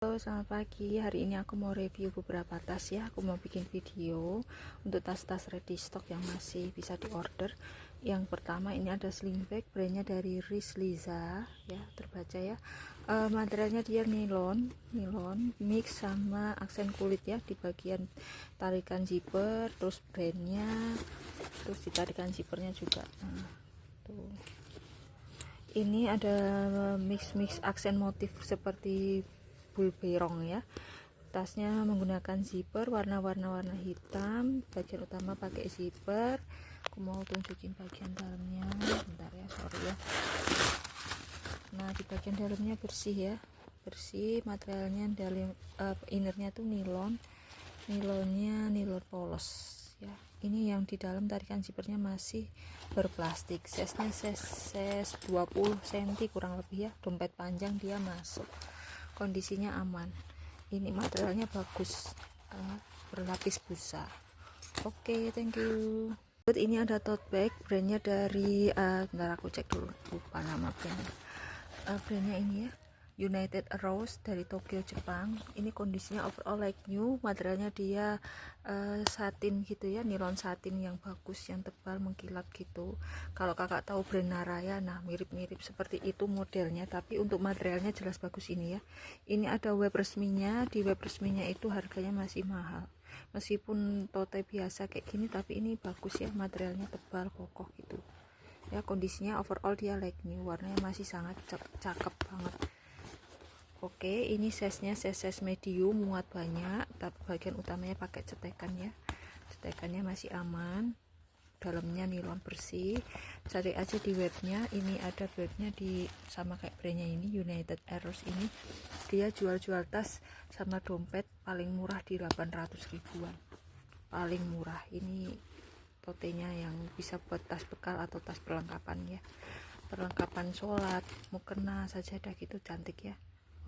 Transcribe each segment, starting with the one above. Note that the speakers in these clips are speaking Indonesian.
Halo, selamat pagi. Hari ini aku mau review beberapa tas ya. Aku mau bikin video untuk tas-tas ready stock yang masih bisa diorder. Yang pertama ini ada sling bag, brandnya dari Rizliza ya, terbaca ya. Materialnya dia nilon mix sama aksen kulit ya di bagian tarikan zipper, terus brandnya, terus di tarikan zippernya juga. Nah, tuh. Ini ada mix aksen motif seperti bulberong ya. Tasnya menggunakan zipper warna hitam, bagian utama pakai zipper. Aku mau tunjukin bagian dalamnya, bentar ya, sorry ya. Nah, di bagian dalamnya bersih ya, bersih. Materialnya dalam innernya tuh nilonnya nilon polos ya. Ini yang di dalam tarikan zippernya masih berplastik, size-nya size 20 cm kurang lebih ya. Dompet panjang dia masuk, kondisinya aman. Ini materialnya bagus, berlapis busa. Oke, thank you. Ini ada tote bag, brandnya dari bentar aku cek dulu, lupa nama brandnya. Brandnya ini ya, United Rose dari Tokyo, Jepang. Ini kondisinya overall like new. Materialnya dia satin gitu ya, nilon satin yang bagus, yang tebal mengkilap gitu. Kalau kakak tahu brand Naraya, nah mirip-mirip seperti itu modelnya, tapi untuk materialnya jelas bagus ini ya. Ini ada web resminya. Di web resminya itu harganya masih mahal, meskipun tote biasa kayak gini, tapi ini bagus ya, materialnya tebal kokoh gitu ya. Kondisinya overall dia like new, warnanya masih sangat cakep banget. Oke, ini size-nya size medium, muat banyak, tapi bagian utamanya pakai cetekan ya. Cetekannya masih aman, dalamnya nilon bersih. Cari aja di webnya, ini ada webnya di sama kayak brandnya ini, United Rose. Ini dia jual tas sama dompet paling murah di 800 ribuan, paling murah. Ini totenya yang bisa buat tas bekal atau tas perlengkapan ya, perlengkapan sholat, mukena, sajadah gitu, cantik ya.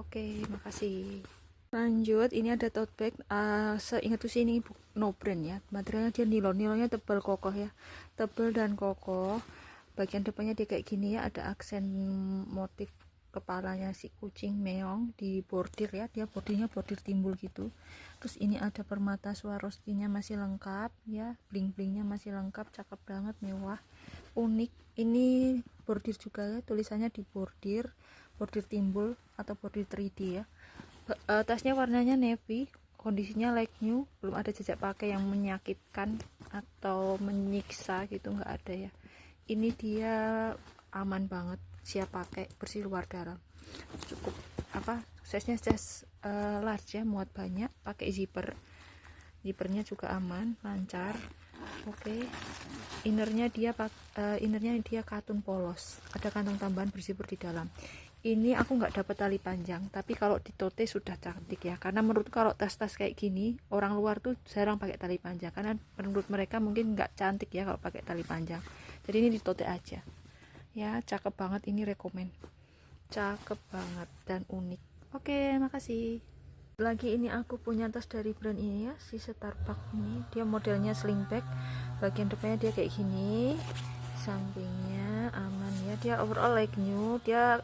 Oke, makasih. Lanjut, ini ada tote bag. Seingatku sih ini no brand ya. Materialnya dia nilonnya tebal kokoh ya, tebal dan kokoh. Bagian depannya dia kayak gini ya, ada aksen motif kepalanya si kucing meong di bordir ya. Dia bordirnya bordir timbul gitu. Terus ini ada permata Swarovski-nya masih lengkap ya, bling-blingnya masih lengkap, cakep banget, mewah, unik. Ini bordir juga ya, tulisannya di bordir timbul atau bordir 3D ya. Tasnya warnanya navy, kondisinya like new, belum ada jejak pakai yang menyakitkan atau menyiksa gitu, nggak ada ya. Ini dia aman banget, siap pakai, bersih luar dalam. Cukup size-nya size large ya, muat banyak, pakai zippernya juga aman, lancar. Oke. Innernya dia katun polos, ada kantong tambahan berzipper di dalam. Ini aku nggak dapat tali panjang, tapi kalau di tote sudah cantik ya, karena menurut kalau tas-tas kayak gini orang luar tuh jarang pakai tali panjang, karena menurut mereka mungkin nggak cantik ya kalau pakai tali panjang. Jadi ini di tote aja ya, cakep banget, ini rekomen, cakep banget dan unik. Oke, makasih. Lagi ini aku punya tas dari brand ini ya, si Starbucks ini. Dia modelnya sling bag, bagian depannya dia kayak gini, sampingnya aman ya. Dia overall like new. Dia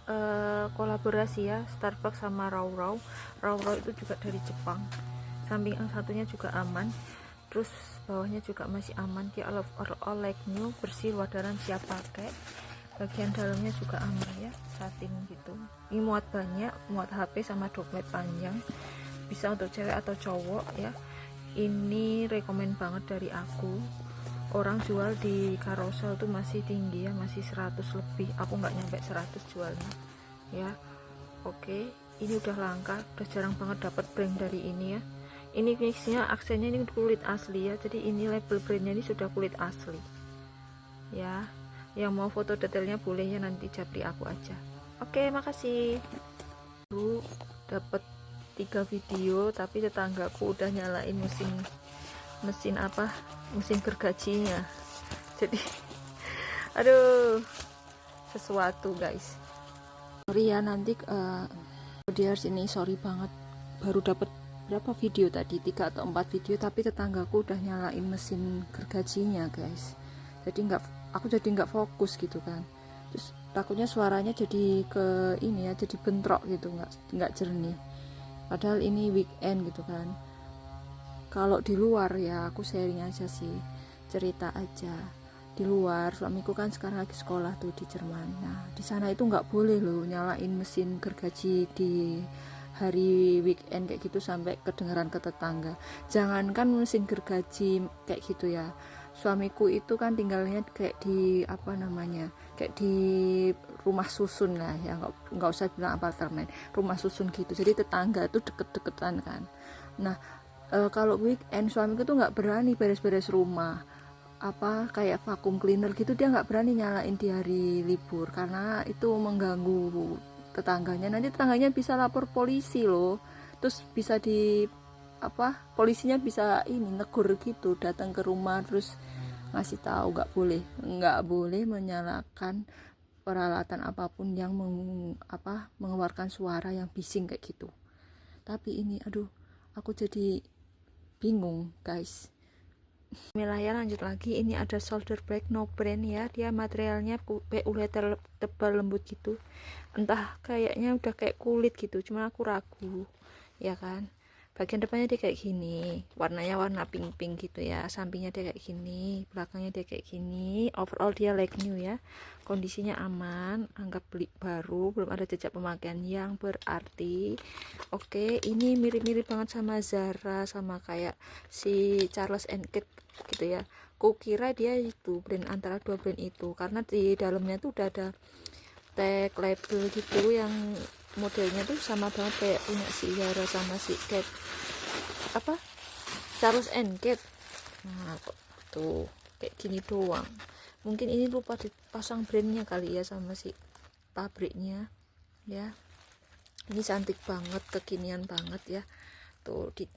kolaborasi ya, Starbucks sama Raw itu juga dari Jepang. Samping yang satunya juga aman, terus bawahnya juga masih aman. Dia overall like new, bersih, luar dalam, siap pakai. Bagian dalamnya juga aman ya, satin gitu. Ini muat banyak, muat HP sama dompet panjang, bisa untuk cewek atau cowok ya. Ini rekomen banget dari aku. Orang jual di Carousel tuh masih tinggi ya, masih 100 lebih, aku nggak nyampe 100 jualnya ya. Oke, ini udah langka, udah jarang banget dapat brand dari ini ya. Ini mixnya, aksennya ini kulit asli ya, jadi ini label brandnya ini sudah kulit asli ya. Yang mau foto detailnya boleh ya, nanti japri aku aja. Oke, makasih. Dulu dapat 3 video, tapi tetanggaku udah nyalain mesin gergajinya. Jadi aduh, sesuatu guys. Sorry ya, nanti dia sini, sorry banget, baru dapat berapa video tadi, 3 atau 4 video, tapi tetanggaku udah nyalain mesin gergajinya guys. Jadi aku jadi nggak fokus gitu kan, terus takutnya suaranya jadi ke ini ya, jadi bentrok gitu, nggak jernih. padahal ini weekend gitu kan. Kalau di luar ya aku sharing aja sih, cerita aja. Di luar suamiku kan sekarang lagi sekolah tuh di Jerman. Nah di sana itu nggak boleh loh nyalain mesin gergaji di hari weekend kayak gitu sampai kedengeran ke tetangga. Jangankan mesin gergaji kayak gitu ya, suamiku itu kan tinggalnya kayak di apa namanya, kayak di rumah susun lah ya, nggak usah bilang apartemen, rumah susun gitu. Jadi tetangga itu deket-deketan kan. Nah kalau weekend suamiku tuh nggak berani beres-beres rumah, apa kayak vacuum cleaner gitu, dia nggak berani nyalain di hari libur karena itu mengganggu tetangganya. Nanti tetangganya bisa lapor polisi loh, terus bisa di apa, polisinya bisa ini negur gitu, datang ke rumah terus ngasih tahu nggak boleh menyalakan peralatan apapun yang mengeluarkan suara yang bising kayak gitu. Tapi ini aduh, aku jadi bingung guys. Bismillah ya, lanjut lagi. Ini ada shoulder bag no brand ya, dia materialnya PU leather tebal lembut gitu, entah kayaknya udah kayak kulit gitu, cuma aku ragu ya kan. Bagian depannya dia kayak gini, warnanya warna pink gitu ya, sampingnya dia kayak gini, belakangnya dia kayak gini. Overall dia like new ya, kondisinya aman, anggap beli baru, belum ada jejak pemakaian yang berarti. Oke, ini mirip-mirip banget sama Zara, sama kayak si Charles and Kate gitu ya. Kukira dia itu brand antara dua brand itu, karena di dalamnya tuh udah ada tag label gitu yang modelnya tuh sama banget kayak punya si Zara sama si Kate apa Charles and Kate. Nah kok tuh kayak gini doang, mungkin ini lupa dipasang brandnya kali ya sama si pabriknya ya. Ini cantik banget, kekinian banget ya, tuh di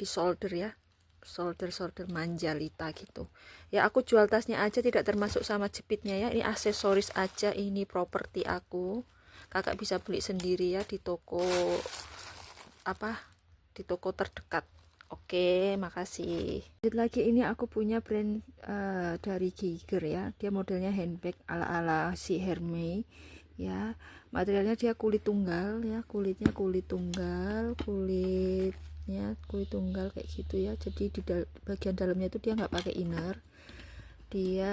shoulder ya, shoulder manjalita gitu ya. Aku jual tasnya aja, tidak termasuk sama jepitnya ya, ini aksesoris aja, ini properti aku. Kakak bisa beli sendiri ya di toko di toko terdekat. Oke, makasih. Lanjut lagi, ini aku punya brand dari Geiger ya, dia modelnya handbag ala si Hermes ya. Materialnya dia kulit tunggal ya, kulitnya kulit tunggal kayak gitu ya. Jadi di bagian dalamnya itu dia nggak pakai inner, dia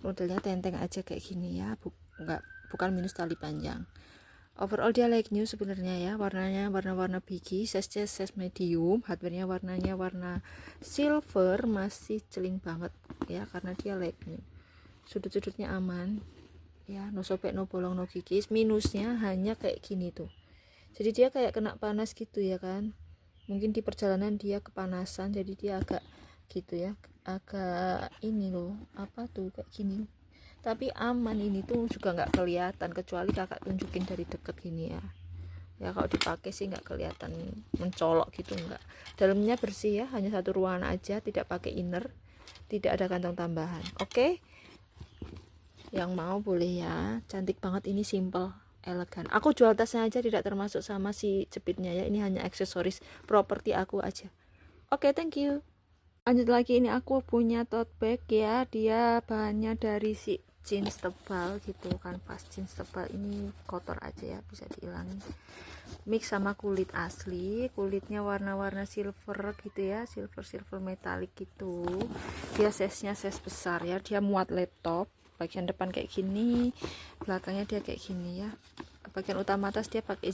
modelnya tenteng aja kayak gini ya, bukan minus tali panjang. Overall dia like new sebenarnya ya, warnanya warna biji, size medium, hardware-nya warnanya warna silver, masih celing banget ya karena dia like new. Sudut-sudutnya aman ya, no sobek, no bolong, no kikis. Minusnya hanya kayak gini tuh, jadi dia kayak kena panas gitu ya kan, mungkin di perjalanan dia kepanasan, jadi dia agak gitu ya, agak ini loh kayak gini. Tapi aman, ini tuh juga nggak kelihatan kecuali kakak tunjukin dari deket gini ya kalau dipakai sih nggak kelihatan mencolok gitu, nggak. Dalamnya bersih ya, hanya satu ruangan aja, tidak pakai inner, tidak ada kantong tambahan. Oke, yang mau boleh ya, cantik banget, ini simple elegan. Aku jual tasnya aja, tidak termasuk sama si jepitnya ya, ini hanya aksesoris properti aku aja. Oke, thank you. Lanjut lagi, ini aku punya tote bag ya, dia bahannya dari si jeans tebal gitu, kanvas jeans tebal. Ini kotor aja ya, bisa dihilangin, mix sama kulit asli, kulitnya warna-warna silver gitu ya, silver metalik gitu. Dia size besar ya, dia muat laptop. Bagian depan kayak gini, belakangnya dia kayak gini ya. Bagian utama atas dia pakai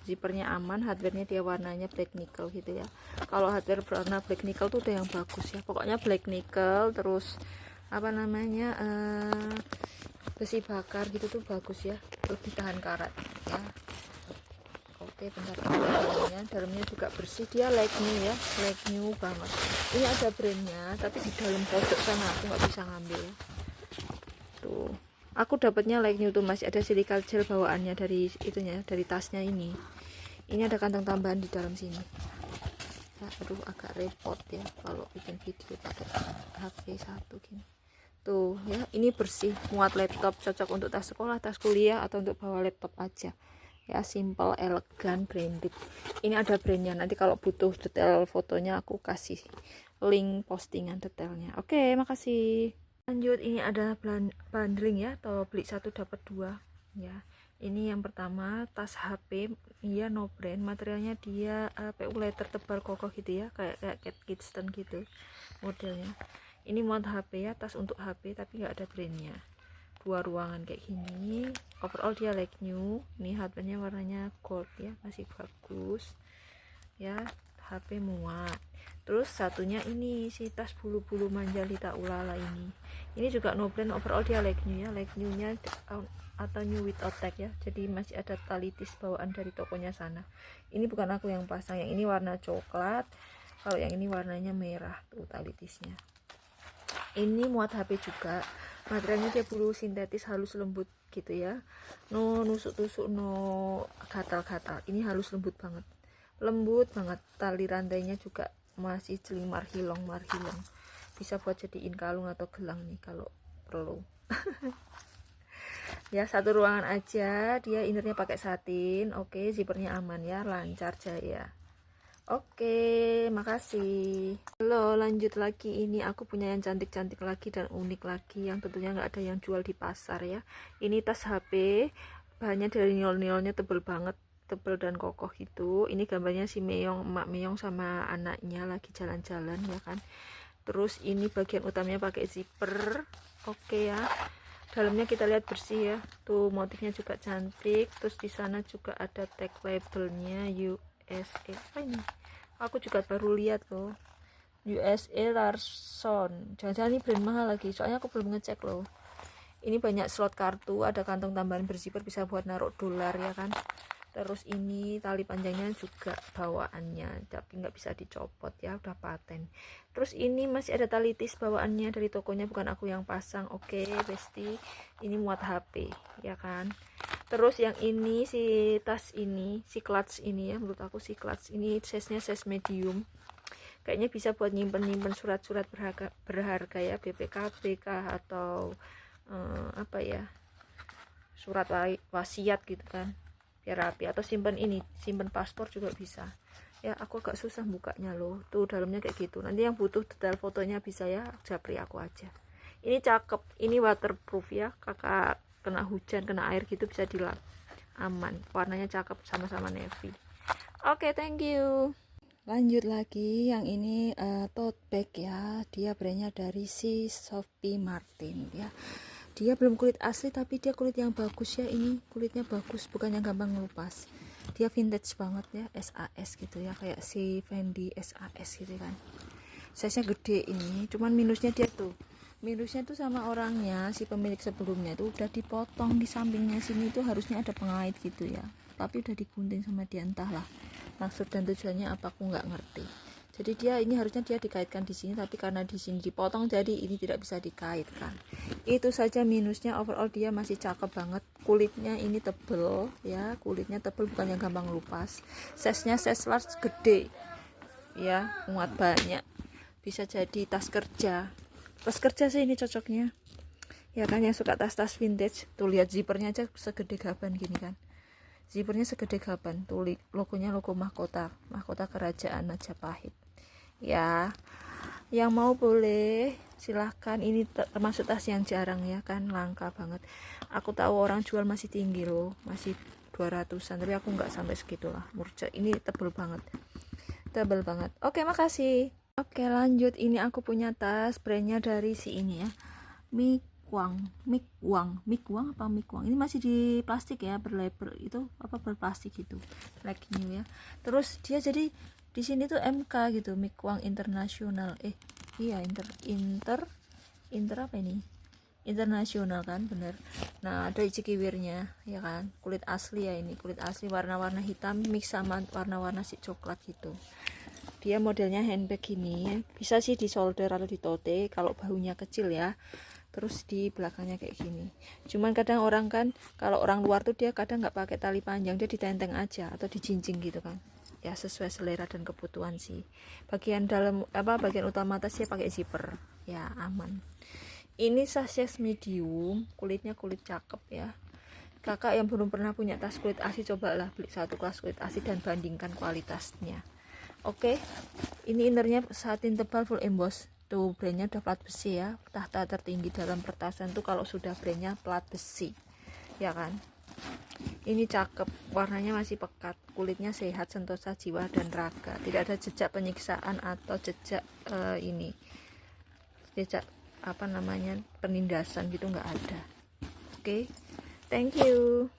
zippernya aman, hardware-nya dia warnanya black nickel gitu ya. Kalau hardware warna black nickel tuh udah yang bagus ya, pokoknya black nickel, terus besi bakar gitu tuh bagus ya, lebih tahan karat ya. Oke, bentar, dalamnya juga bersih, dia like new ya, like new banget. Ini ada brandnya, tapi di dalam pojok sana aku nggak bisa ngambil ya. Tuh, aku dapatnya like new tuh, masih ada silikal gel bawaannya dari itunya, dari tasnya ini. Ini ada kantong tambahan di dalam sini ya. Aduh, agak repot ya kalau bikin video pakai HP satu gini. Tuh ya, ini bersih, muat laptop, cocok untuk tas sekolah, tas kuliah, atau untuk bawa laptop aja ya. Simple, elegan, branded. Ini ada brandnya, nanti kalau butuh detail fotonya aku kasih link postingan detailnya. Oke, makasih. Lanjut, ini ada bundling ya, atau beli satu dapat dua ya. Ini yang pertama, tas HP, iya no brand, materialnya dia PU leather tebal kokoh gitu ya, kayak Kate Kidston gitu modelnya. Ini muat HP ya, tas untuk HP tapi nggak ada brandnya. 2 ruangan kayak gini. Overall dia like new. Ini HP-nya warnanya gold ya, masih bagus ya. HP muat. Terus satunya ini si tas bulu-bulu Manjalita Ulala ini juga no brand. Overall dia like new ya, like new nya atau new without tag ya, jadi masih ada talitis bawaan dari tokonya sana. Ini bukan aku yang pasang, yang ini warna coklat, kalau yang ini warnanya merah tuh talitisnya. Ini muat HP juga, materialnya dia bulu sintetis halus lembut gitu ya, no nusuk-tusuk, no gatal-gatal. Ini halus lembut banget, tali rantainya juga masih celing marhilong, bisa buat jadiin kalung atau gelang nih kalau perlu. Ya, satu ruangan aja, dia innernya pakai satin. Oke, zippernya aman ya, lancar jaya. Oke, makasih. Halo, lanjut lagi. Ini aku punya yang cantik-cantik lagi dan unik lagi, yang tentunya nggak ada yang jual di pasar ya. Ini tas HP, bahannya dari nil-nilnya tebel banget, tebel dan kokoh gitu. Ini gambarnya si Meong, emak Meong sama anaknya lagi jalan-jalan ya kan. Terus ini bagian utamanya pakai zipper. Oke ya, dalamnya kita lihat bersih ya, tuh motifnya juga cantik. Terus di sana juga ada tag labelnya USA. Apa ini, aku juga baru lihat loh, USA Larson. Jangan-jangan ini brand mahal lagi, soalnya aku belum ngecek loh. Ini banyak slot kartu, ada kantong tambahan berzipper, bisa buat naruh dolar ya kan. Terus ini tali panjangnya juga bawaannya, tapi nggak bisa dicopot ya, udah paten. Terus ini masih ada tali tis bawaannya dari tokonya, bukan aku yang pasang. Oke besti, ini muat HP ya kan. Terus yang ini si tas ini, si clutch ini ya, menurut aku si clutch ini size-nya size medium, kayaknya bisa buat nyimpen surat-surat berharga ya, BPKB kah atau apa ya, surat wasiat gitu kan, biar rapi. Atau simpen paspor juga bisa ya. Aku agak susah bukanya loh, tuh dalamnya kayak gitu. Nanti yang butuh detail fotonya bisa ya japri aku aja. Ini cakep, ini waterproof ya, kakak kena hujan kena air gitu bisa dilap aman. Warnanya cakep, sama-sama navy. Oke, thank you. Lanjut lagi, yang ini tote bag ya, dia brandnya dari si Sophie Martin ya. Dia belum kulit asli tapi dia kulit yang bagus ya, ini kulitnya bagus, bukan yang gampang ngelupas. Dia vintage banget ya, SAS gitu ya, kayak si Fendi SAS gitu kan. Size nya gede ini, cuman minusnya tuh sama orangnya, si pemilik sebelumnya itu udah dipotong di sampingnya sini, tuh harusnya ada pengait gitu ya, tapi udah digunting sama dia, entahlah maksud dan tujuannya apa, aku nggak ngerti. Jadi dia ini harusnya dia dikaitkan di sini, tapi karena di sini dipotong jadi ini tidak bisa dikaitkan. Itu saja minusnya. Overall dia masih cakep banget. Kulitnya ini tebel ya, kulitnya tebel, bukan yang gampang lupas. Size-nya size large gede ya, muat banyak, bisa jadi tas kerja. Tas kerja sih ini cocoknya ya kan, yang suka tas-tas vintage. Tuh lihat zippernya aja segede gaban gini kan, zippernya segede gaban. Tuh logonya logo mahkota kerajaan Majapahit ya. Yang mau boleh silahkan, ini termasuk tas yang jarang ya kan, langka banget. Aku tahu orang jual masih tinggi loh, masih 200-an, tapi aku nggak sampai segitulah. Murca ini tebel banget. Oke, makasih. Oke, lanjut. Ini aku punya tas, brandnya dari si ini ya, Mikwang. Ini masih di plastik ya, berlabel itu apa, berplastik gitu, like new ya. Terus dia jadi di sini tuh MK gitu, Mikwang Internasional. Iya, inter apa ini, internasional kan, bener. Nah, ada cikiwirnya ya kan, kulit asli ya, ini kulit asli, warna-warna hitam mix sama warna-warna si coklat gitu. Dia modelnya handbag gini, bisa sih di shoulder atau di tote kalau bahunya kecil ya. Terus di belakangnya kayak gini. Cuman kadang orang kan, kalau orang luar tuh dia kadang nggak pakai tali panjang, dia ditenteng aja atau dijinjing gitu kan. Ya sesuai selera dan kebutuhan sih. Bagian dalam bagian utama tas dia pakai zipper. Ya aman. Ini size medium, kulitnya kulit cakep ya. Kakak yang belum pernah punya tas kulit asli, cobalah beli satu kelas kulit asli dan bandingkan kualitasnya. Oke, ini innernya satin tebal full emboss. Tuh brandnya udah plat besi ya, tahta tertinggi dalam pertasan tuh kalau sudah brandnya plat besi ya kan. Ini cakep, warnanya masih pekat, kulitnya sehat, sentosa jiwa dan raga. Tidak ada jejak penyiksaan atau jejak jejak apa namanya, penindasan gitu, nggak ada. Oke, thank you.